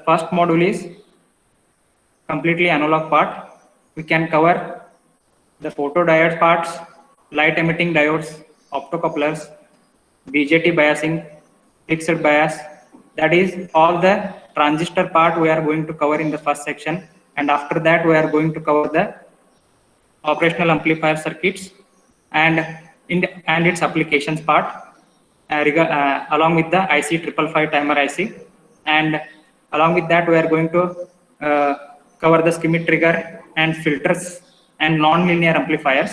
first module is completely analog part. We can cover the photodiode parts, light emitting diodes, optocouplers, BJT biasing, fixed bias. That is all the transistor part we are going to cover in the first section, and after that we are going to cover the operational amplifier circuits and its applications part, along with the IC 555 timer IC, and along with that we are going to cover the schemic trigger and filters and non-linear amplifiers,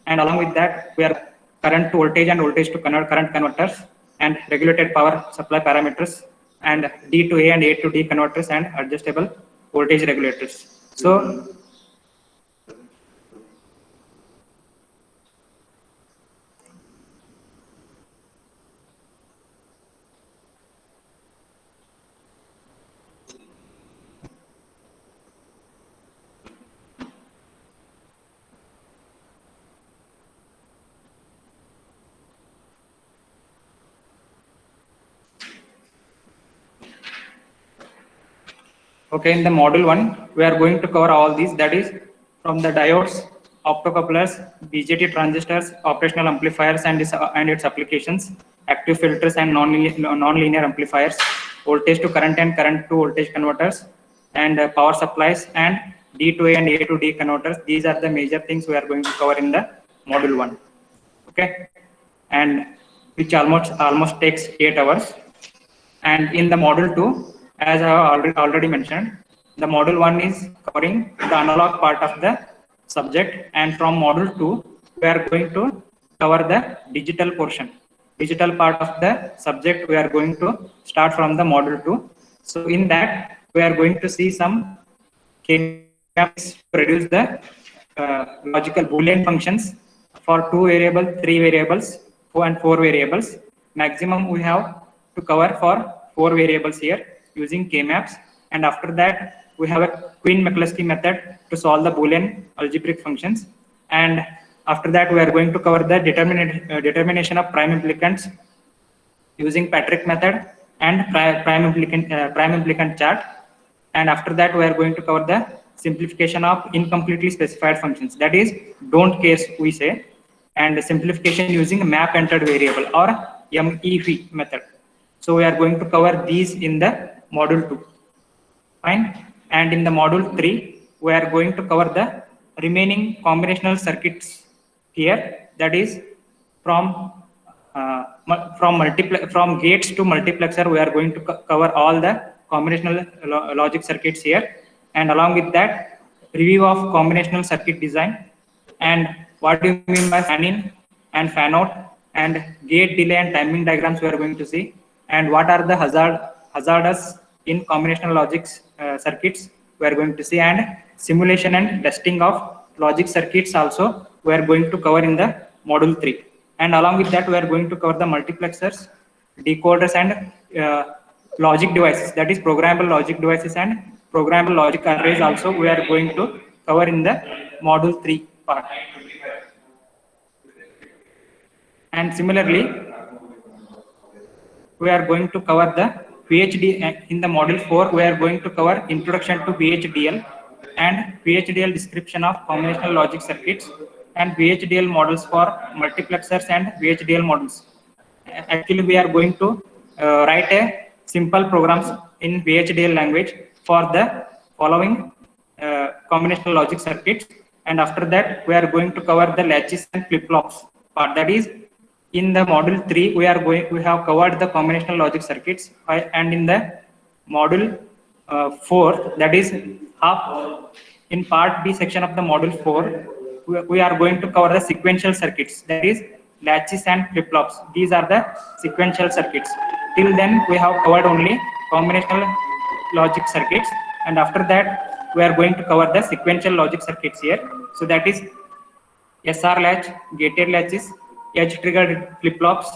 and along with that we are current to voltage and voltage to current converters and regulated power supply parameters and D to A and A to D converters and adjustable voltage regulators. So okay, in the module 1, we are going to cover all these, that is from the diodes, optocouplers, BJT transistors, operational amplifiers and its applications, active filters and non-linear amplifiers, voltage to current and current to voltage converters, and power supplies and D to A and A to D converters. These are the major things we are going to cover in the module 1. Okay, and which almost takes 8 hours. And in the module 2, as I have already mentioned, the module 1 is covering the analog part of the subject, and from module 2 we are going to cover the digital portion. Digital part of the subject we are going to start from the module 2. So in that we are going to see some K-maps produce the logical Boolean functions for 2 variables, 3 variables, 4 and 4 variables. Maximum we have to cover for 4 variables here using K-maps, and after that we have a Quine-McCluskey method to solve the Boolean algebraic functions, and after that we are going to cover the determination of prime implicants using Patrick method and prime implicant chart, and after that we are going to cover the simplification of incompletely specified functions, that is don't cares we say, and simplification using map entered variable or MEV method. So we are going to cover these in the module 2. Fine. And in the module 3, we are going to cover the remaining combinational circuits here. That is from gates to multiplexer, we are going to cover all the combinational logic circuits here. And along with that, review of combinational circuit design and what do you mean by fan-in and fan-out, and gate delay and timing diagrams we are going to see, and what are the hazards in combinational logic circuits we are going to see, and simulation and testing of logic circuits also we are going to cover in the module 3. And along with that we are going to cover the multiplexers, decoders and logic devices, that is programmable logic devices and programmable logic arrays also we are going to cover in the module 3 part. And similarly, we are going to cover the VHD in the module 4. We are going to cover introduction to VHDL and VHDL description of combinational logic circuits and VHDL models for multiplexers and VHDL models. Actually, we are going to write a simple programs in VHDL language for the following combinational logic circuits, and after that we are going to cover the latches and flip-flops part. That is, in the module 3 we have covered the combinational logic circuits, and in the module 4, that is in part B section of the module 4, we are going to cover the sequential circuits, that is latches and flip-flops. These are the sequential circuits. Till then we have covered only combinational logic circuits, and after that we are going to cover the sequential logic circuits here. So that is SR latch, gated latches, edge triggered flip-flops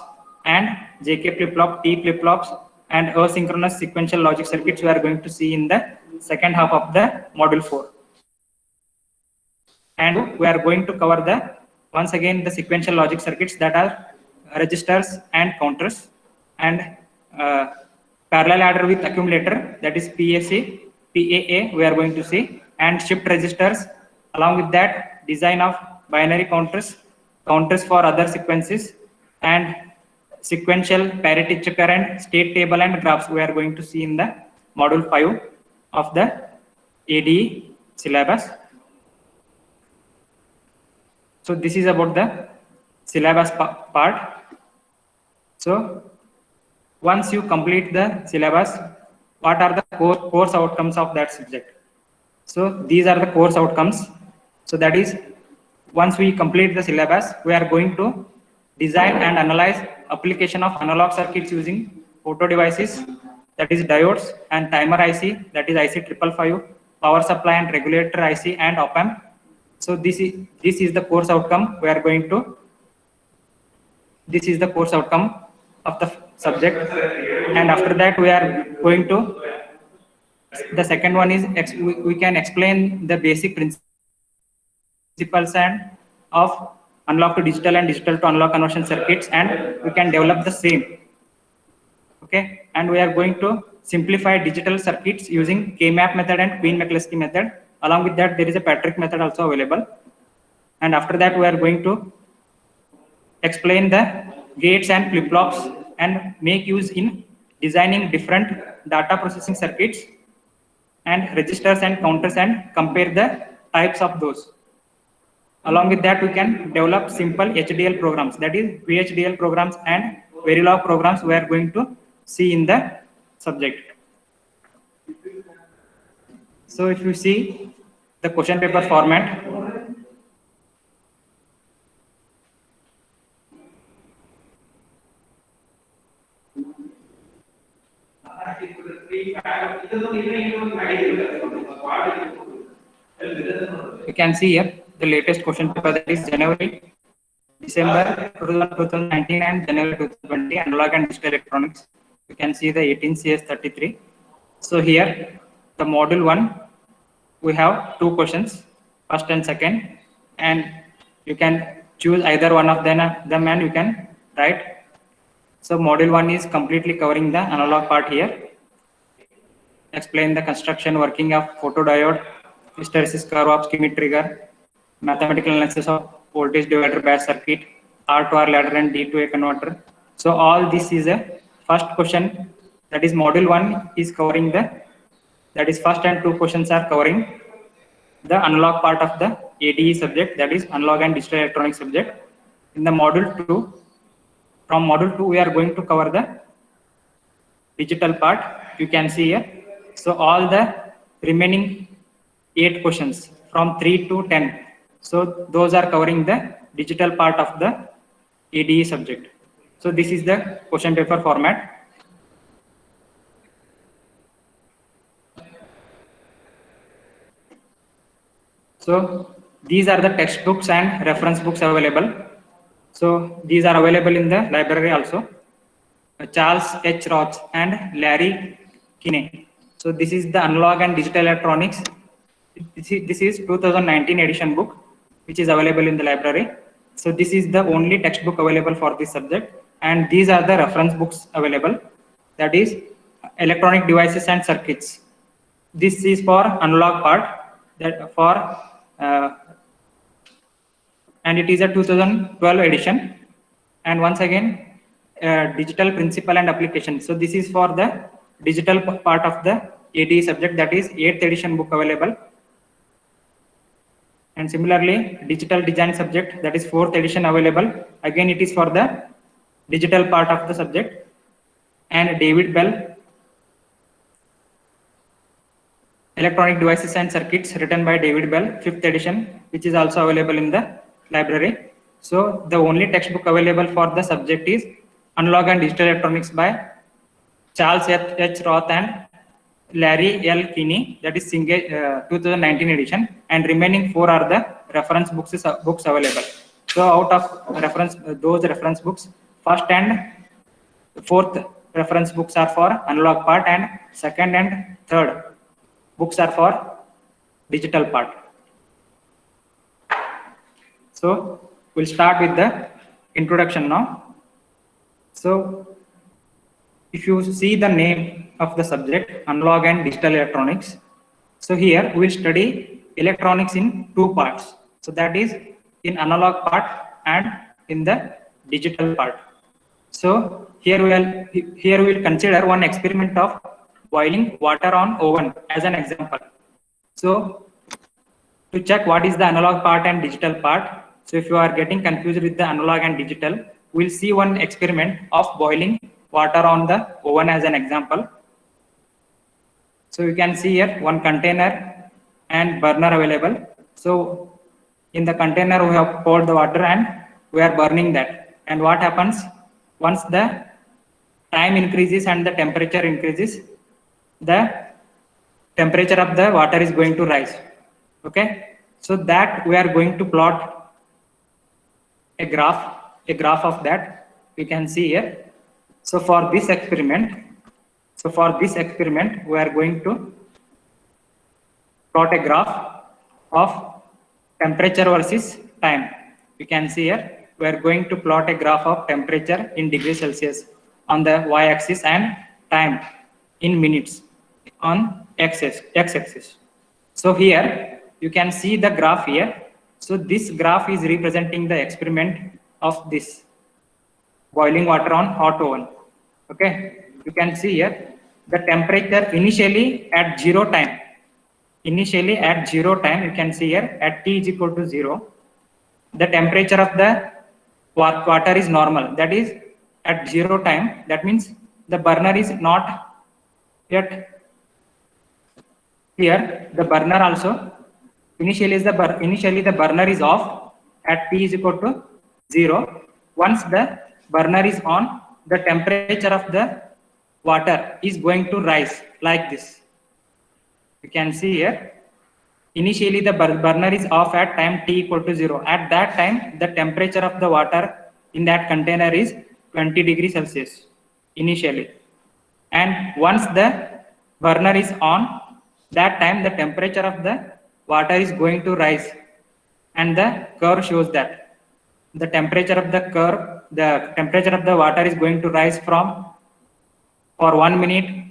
and JK flip-flop, T flip-flops and asynchronous sequential logic circuits we are going to see in the second half of the module 4. And we are going to cover the once again the sequential logic circuits, that are registers and counters, and parallel adder with accumulator, that is PAC, PAA we are going to see, and shift registers. Along with that, design of binary counters, counters for other sequences, and sequential parity checker and state table and graphs we are going to see in the module 5 of the ADE syllabus. So this is about the syllabus part. So once you complete the syllabus, what are the course outcomes of that subject? So these are the course outcomes. So that is, once we complete the syllabus, we are going to design and analyze application of analog circuits using photo devices, that is diodes, and timer IC, that is IC 555, power supply and regulator IC, and op-amp. So this is the course outcome we are going to. This is the course outcome of the subject, and after that we are going to. The second one is we can explain the basic principles and of analog to digital and digital to analog conversion circuits, and we can develop the same. Okay, and we are going to simplify digital circuits using K-map method and Queen-McCluskey method. Along with that, there is a Patrick method also available. And after that, we are going to explain the gates and flip-flops and make use in designing different data processing circuits and registers and counters and compare the types of those. Along with that, we can develop simple HDL programs, that is VHDL programs and Verilog programs we are going to see in the subject. So if you see the question paper format, you can see here the latest question paper, that is December 2019 and January 2020, analog and digital electronics. You can see the 18 CS 33. So here the module 1, we have 2 questions, first and second, and you can choose either one of them and you can write. So module 1 is completely covering the analog part here. Explain the construction, working of photodiode, hysteresis curve of Schmitt trigger, mathematical analysis of voltage divider batch circuit, R to R ladder and D to A converter. So all this is a first question, that is module 1 is covering the, that is first and 2 questions are covering the analog part of the ADE subject, that is analog and digital electronics subject. In the module 2, from module 2 we are going to cover the digital part, you can see here. So all the remaining 8 questions from 3 to 10, so those are covering the digital part of the ADE subject. So this is the question paper format. So these are the textbooks and reference books available. So these are available in the library also. Charles H. Roth and Larry Kinney. So this is the analog and digital electronics. This is 2019 edition book, which is available in the library. So this is the only textbook available for this subject, and these are the reference books available, that is electronic devices and circuits. This is for analog part, that for and it is a 2012 edition. And once again, digital principle and application. So this is for the digital part of the ADE subject, that is 8th edition book available. And similarly, digital design subject, that is 4th edition available. Again, it is for the digital part of the subject. And David Bell, electronic devices and circuits, written by David Bell, 5th edition, which is also available in the library. So the only textbook available for the subject is Analog and Digital Electronics by Charles H. Roth and Larry L. Kinney, that is 2019 edition, and remaining 4 are the reference books available. So out of those reference books, first and 4th reference books are for analog part, and 2nd and 3rd books are for digital part. So we'll start with the introduction now. So if you see the name of the subject, analog and digital electronics, so here we will study electronics in two parts. So that is in analog part and in the digital part. So here we will consider one experiment of boiling water on oven as an example. So to check what is the analog part and digital part, so if you are getting confused with the analog and digital, we'll see one experiment of boiling water on the oven as an example. So you can see here one container and burner available. So in the container we have poured the water and we are burning that. And what happens once the time increases and the temperature increases, the temperature of the water is going to rise. Okay, so that we are going to plot a graph of that. We can see here. So for this experiment, we are going to plot a graph of temperature versus time. You can see here, we are going to plot a graph of temperature in degrees Celsius on the y-axis and time in minutes on x-axis. So here you can see the graph here. So this graph is representing the experiment of this boiling water on hot oven. Okay, you can see here the temperature initially at zero time. Initially at zero time, you can see here at t is equal to 0, the temperature of the water is normal. That is at zero time. That means the burner is not yet here. The burner also initially the burner is off at t is equal to 0. Once the burner is on, the temperature of the water is going to rise like this. You can see here, initially the burner is off at time t equal to 0. At that time, the temperature of the water in that container is 20 degrees Celsius initially. And once the burner is on, that time the temperature of the water is going to rise. And the curve shows that the temperature of the water is going to rise from, for 1 minute,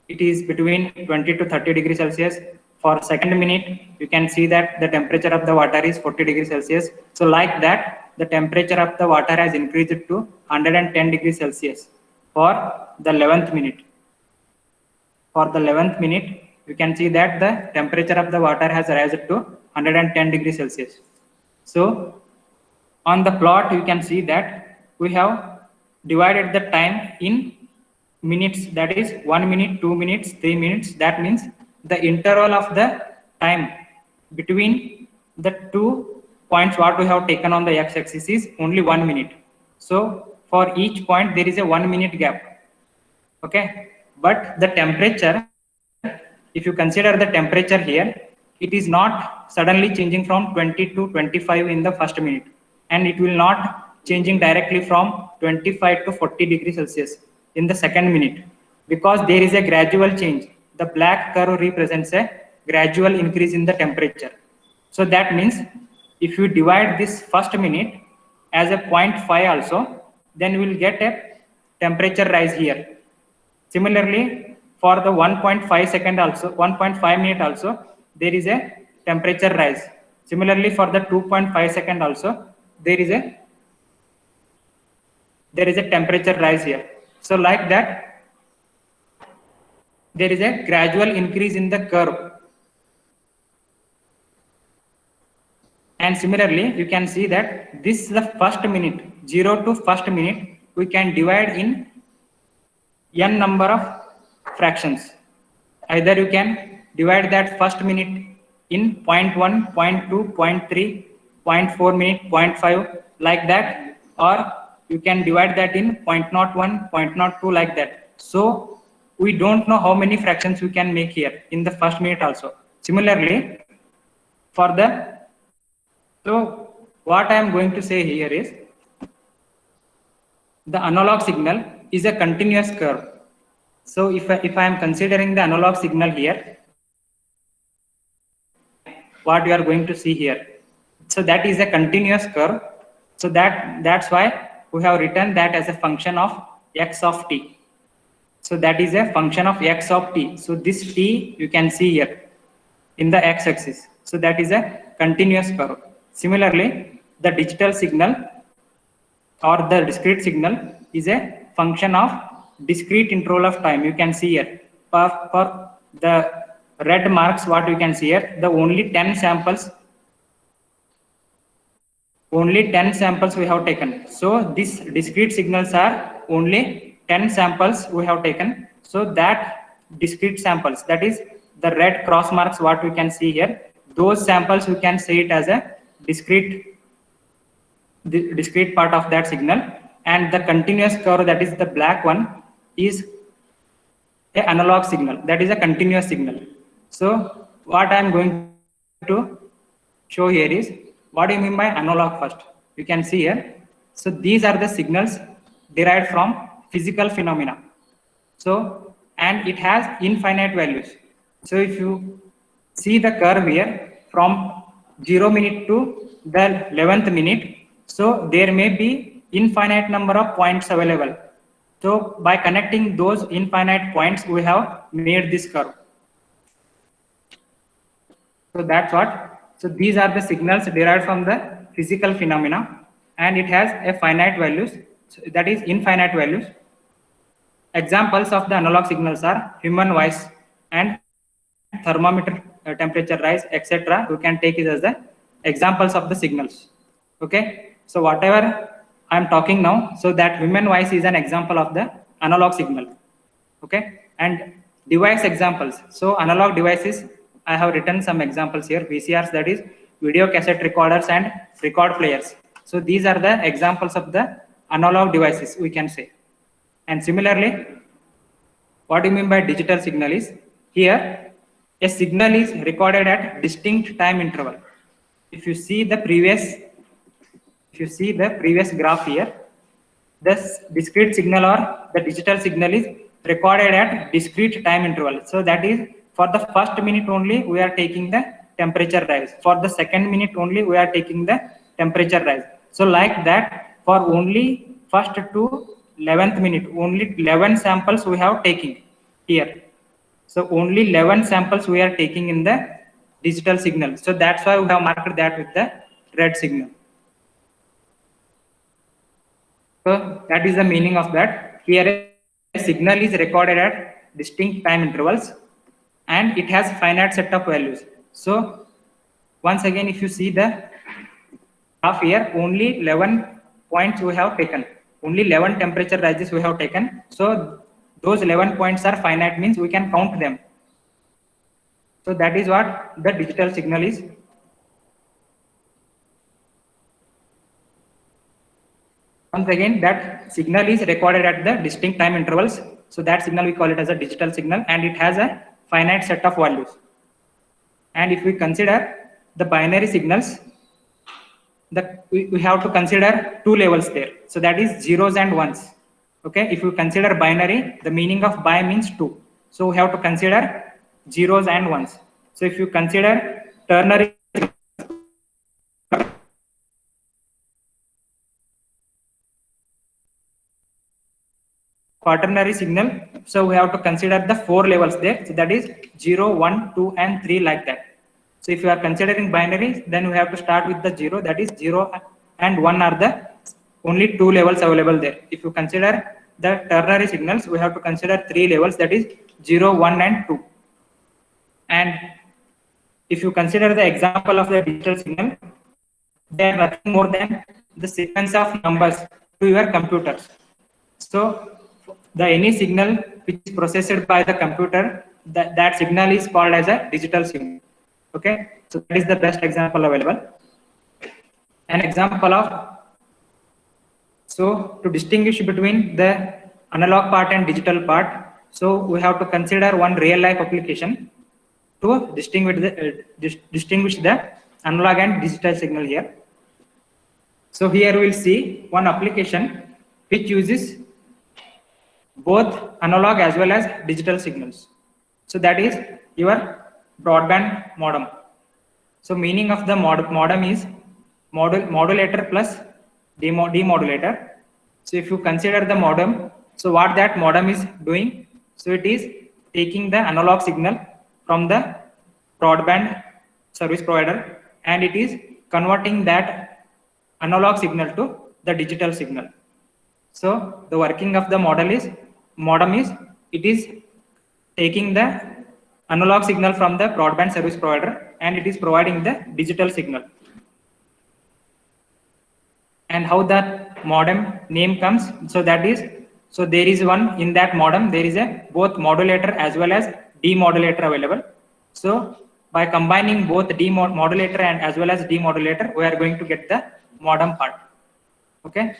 it is between 20 to 30 degrees Celsius. For second minute, you can see that the temperature of the water is 40 degrees Celsius. So like that, the temperature of the water has increased to 110 degrees Celsius for the 11th minute. For the 11th minute, you can see that the temperature of the water has risen to 110 degrees Celsius. So on the plot, you can see that we have divided the time in minutes, that is 1 minute, 2 minutes, 3 minutes. That means the interval of the time between the 2 points what we have taken on the x-axis is only 1 minute. So for each point there is a 1 minute gap. Okay, but the temperature, if you consider the temperature here, it is not suddenly changing from 20 to 25 in the first minute, and it will not changing directly from 25 to 40 degrees Celsius in the second minute, because there is a gradual change. The black curve represents a gradual increase in the temperature. So that means if you divide this first minute as a 0.5 also, then we will get a temperature rise here. Similarly, for the 1.5 second also, 1.5 minute also, there is a temperature rise. Similarly, for the 2.5 second also, there is a temperature rise here. So like that, there is a gradual increase in the curve. And similarly, you can see that this is the first minute, 0 to first minute, we can divide in n number of fractions. Either you can divide that first minute in 0.1, 0.2, 0.3, 0.4 minute, 0.5 like that, or you can divide that in 0.01, 0.02 like that. So we don't know how many fractions we can make here in the first minute also. Similarly, for the, so what I am going to say here is the analog signal is a continuous curve. So if I am considering the analog signal here, what you are going to see here, so that is a continuous curve. So that's why we have written that as a function of x of t. So that is a function of x of t. So this t you can see here in the x-axis. So that is a continuous curve. Similarly, the digital signal or the discrete signal is a function of discrete interval of time. You can see here for the red marks, what you can see here, the only 10 samples we have taken. So these discrete signals are only 10 samples we have taken. So that discrete samples, that is the red cross marks what we can see here, those samples we can say it as a discrete part of that signal, and the continuous curve, that is the black one, is a analog signal, that is a continuous signal. So what I am going to show here is what do you mean by analog first. You can see here. So these are the signals derived from physical phenomena. So, and it has infinite values. So if you see the curve here from 0 minute to the 11th minute, so there may be infinite number of points available. So by connecting those infinite points, we have made this curve. So that's what. So these are the signals derived from the physical phenomena, and it has a finite values, so that is infinite values. Examples of the analog signals are human voice and thermometer temperature rise, etc. We can take it as the examples of the signals. Okay. So whatever I am talking now, so that human voice is an example of the analog signal. Okay. And device examples. So analog devices, I have written some examples here. VCRs, that is video cassette recorders and record players. So these are the examples of the analog devices, we can say. And similarly, what do you mean by digital signal is, here a signal is recorded at distinct time interval. If you see the previous graph here, this discrete signal or the digital signal is recorded at discrete time interval. So that is, for the first minute only we are taking the temperature rise, for the second minute only we are taking the temperature rise. So like that, for only first to 11th minute, only 11 samples we have taken here. So only 11 samples we are taking in the digital signal. So that's why we have marked that with the red signal. So that is the meaning of that. Here a signal is recorded at distinct time intervals, and it has finite set of values. So once again, if you see the graph here, only 11 points we have taken, only 11 temperature rises we have taken. So those 11 points are finite, means we can count them. So that is what the digital signal is. Once again, that signal is recorded at the distinct time intervals. So that signal we call it as a digital signal, and it has a finite set of values. And if we consider the binary signals, we have to consider two levels there. So that is zeros and ones. Okay, if you consider binary, the meaning of bi means two. So we have to consider zeros and ones. So if you consider ternary, quaternary signal, so we have to consider the four levels there. So that is 0, 1, 2, and 3, like that. So if you are considering binary, then we have to start with the 0, that is 0 and 1 are the only two levels available there. If you consider the ternary signals, we have to consider three levels, that is 0, 1, and 2. And if you consider the example of the digital signal, they are nothing more than the sequence of numbers to your computers. So the any signal which is processed by the computer, that signal is called as a digital signal. Okay, so that is the best example available. An example of, so to distinguish between the analog part and digital part, so we have to consider one real life application to distinguish the analog and digital signal here. So here we will see one application which uses both analog as well as digital signals. So that is your broadband modem. So meaning of the modem is modulator plus demodulator. So if you consider the modem, so what that modem is doing, So it is taking the analog signal from the broadband service provider and it is converting that analog signal to the digital signal. So the working of the modem is it is taking the analog signal from the broadband service provider and it is providing the digital signal. And how that modem name comes, so that is, so there is one in that modem, there is a both modulator as well as demodulator available. So by combining both demodulator and as well as demodulator, we are going to get the modem part. Okay.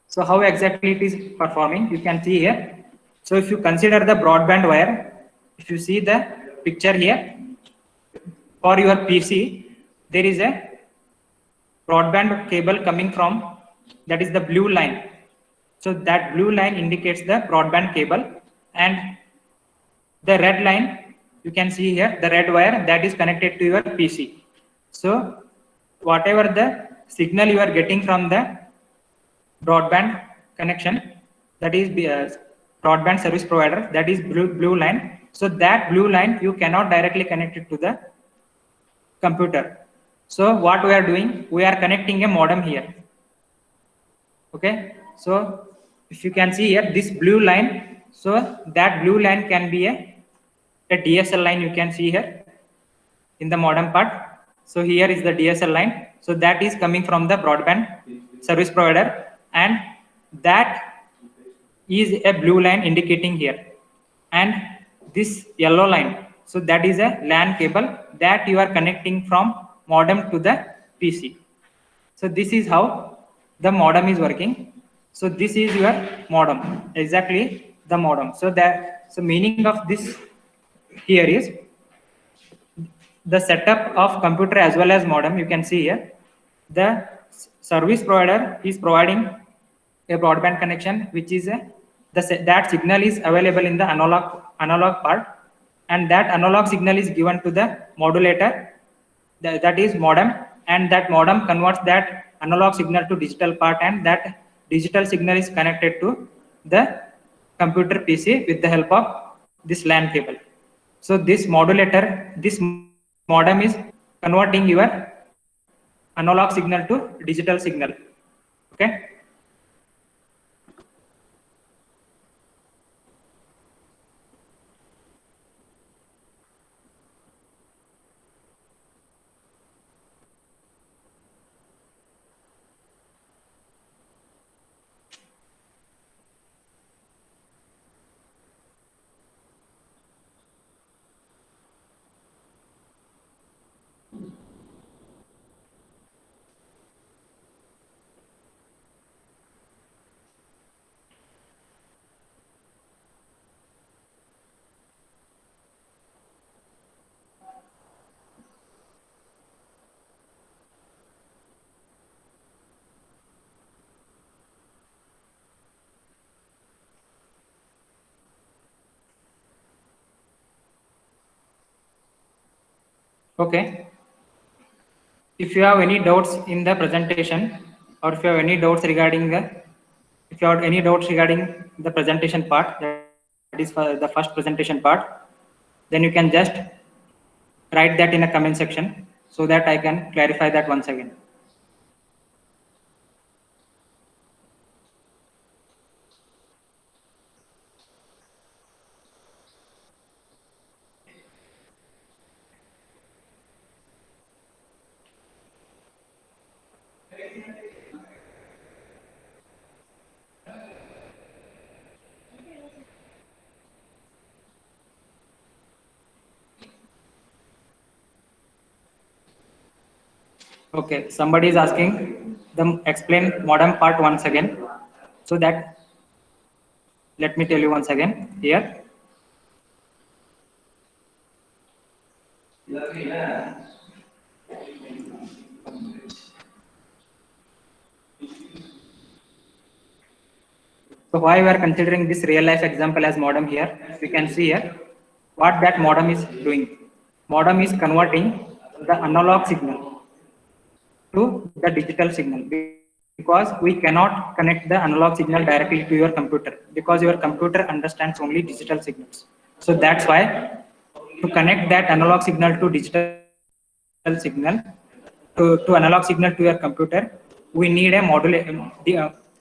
So how exactly it is performing, you can see here. So if you consider the broadband wire, if you see the picture here, for your PC, there is a broadband cable coming from, that is the blue line. So that blue line indicates the broadband cable and the red line, you can see here, the red wire that is connected to your PC. So whatever the signal you are getting from the broadband connection, that is broadband service provider, that is blue line. So that blue line you cannot directly connect it to the computer. So what we are doing, we are connecting a modem here. Okay, so if you can see here, this blue line, so that blue line can be a DSL line, you can see here in the modem part. So here is the DSL line. So that is coming from the broadband service provider and that is a blue line indicating here. And this yellow line, so that is a LAN cable that you are connecting from modem to the PC. So this is how the modem is working. So this is your modem, exactly the modem. So meaning of this here is the setup of computer as well as modem. You can see here the service provider is providing a broadband connection, which is that signal is available in the analog part, and that analog signal is given to the modulator, that is modem, and that modem converts that analog signal to digital part, and that digital signal is connected to the computer PC with the help of this LAN cable. So this modulator, this modem is converting your analog signal to digital signal. Okay. Okay. If you have any doubts in the presentation, or if you have any doubts regarding the presentation part, that is for the first presentation part, then you can just write that in a comment section so that I can clarify that once again. Okay, somebody is asking them explain modem part once again. So that, let me tell you once again here. So why we are considering this real life example as modem here, we can see here what that modem is doing. Modem is converting the analog signal to the digital signal, because we cannot connect the analog signal directly to your computer because your computer understands only digital signals. So that's why to connect that analog signal to digital signal to analog signal to your computer, we need a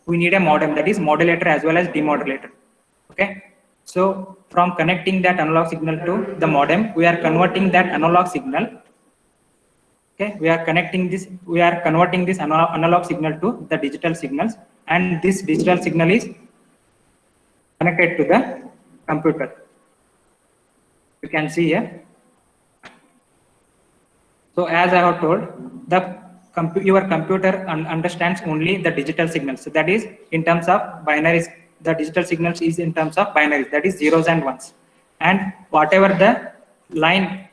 we need a modem, that is modulator as well as demodulator. Okay, so from connecting that analog signal to the modem, we are converting that analog signal. Okay, we are converting this analog signal to the digital signals, and this digital signal is connected to the computer. You can see here. So as I have told, your computer understands only the digital signals. So that is in terms of binaries. The digital signals is in terms of binaries, that is zeros and ones. And whatever the line,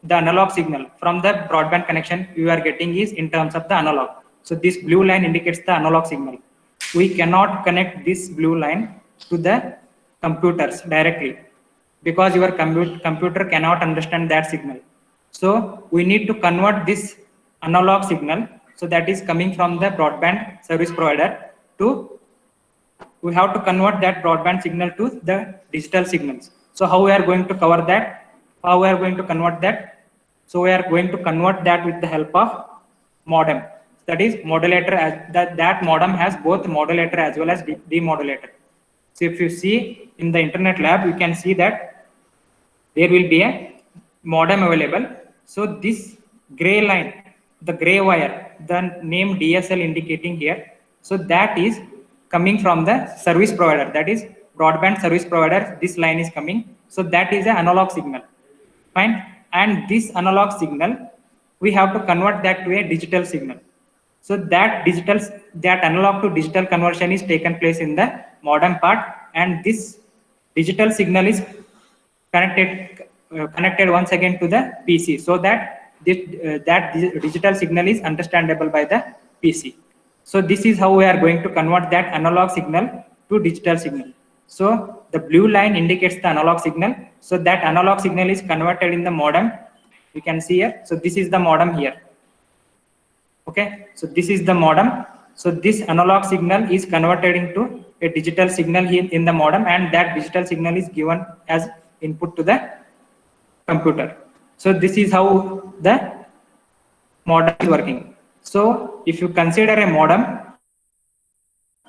the analog signal from the broadband connection you are getting is in terms of the analog. So this blue line indicates the analog signal. We cannot connect this blue line to the computers directly because your computer cannot understand that signal. So we need to convert this analog signal, so that is coming from the broadband service provider, to we have to convert that broadband signal to the digital signals. So how we are going to cover that? How we are going to convert that? So we are going to convert that with the help of modem. That is modulator, as that modem has both modulator as well as demodulator. So if you see in the internet lab, you can see that there will be a modem available. So this gray line, the gray wire, the name DSL indicating here, so that is coming from the service provider, that is broadband service provider. This line is coming, so that is an analog signal. Fine. And this analog signal, we have to convert that to a digital signal. So that analog to digital conversion is taken place in the modem part, and this digital signal is connected once again to the PC, so that that digital signal is understandable by the PC. So this is how we are going to convert that analog signal to digital signal. So the blue line indicates the analog signal. So that analog signal is converted in the modem. You can see here. So this is the modem here. Okay, so this is the modem. So this analog signal is converted into a digital signal here in the modem, and that digital signal is given as input to the computer. So this is how the modem is working. So if you consider a modem,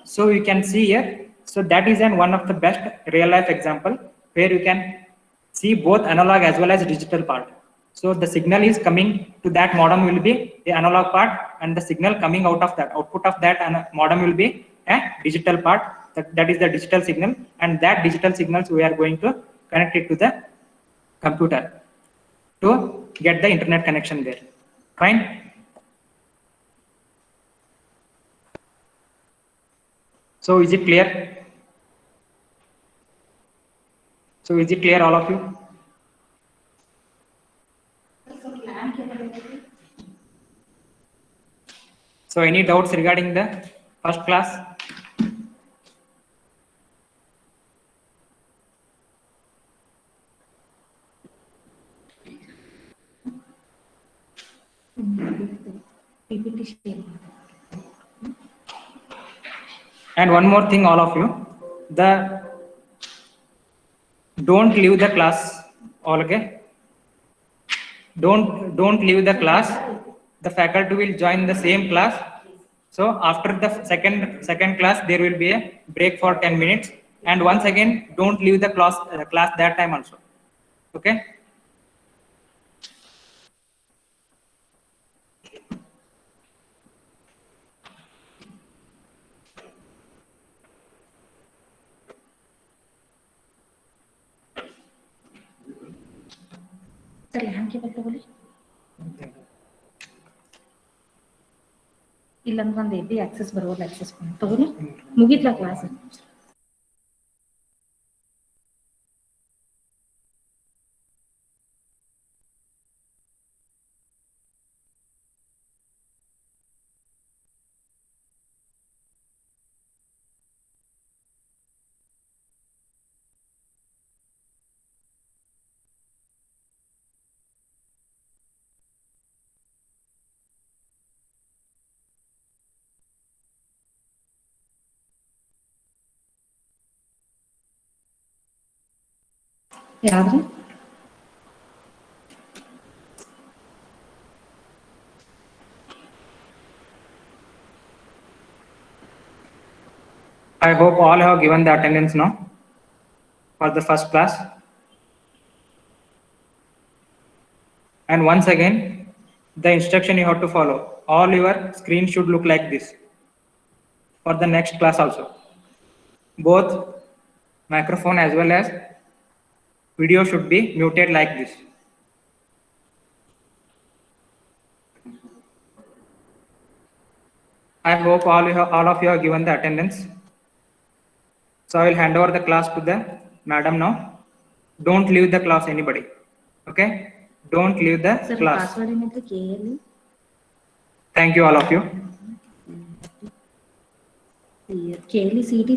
so you can see here, so that is one of the best real life example where you can see both analog as well as digital part. So the signal is coming to that modem will be the analog part, and the signal coming out of that output of that modem will be a digital part. That is the digital signal, and that digital signals we are going to connect it to the computer to get the internet connection there. Fine. So is it clear? So is it clear, all of you? So any doubts regarding the first class? And one more thing, all of you, don't leave the class. All okay? Don't leave the class. The faculty will join the same class. So after the second class, there will be a break for 10 minutes. And once again, don't leave the class that time also. Okay? ಇಲ್ಲಂದ್ರೆ ಒಂದು AB access ಬರೋಲ್ಲ, access ತಗೋರಿ ಮುಗಿತ್ಲ class. ಯಾವ್ದ್ರಿ? I hope all have given the attendance now for the first class. And once again, the instruction you have to follow. All your screen should look like this for the next class also. Both microphone as well as video should be muted like this. I hope all of you have given the attendance. So I will hand over the class to the madam now. Don't leave the class, anybody. Okay? Don't leave the sir class. Password ಏನೈತ್ರಿ KL? Thank you, all of you. KL CT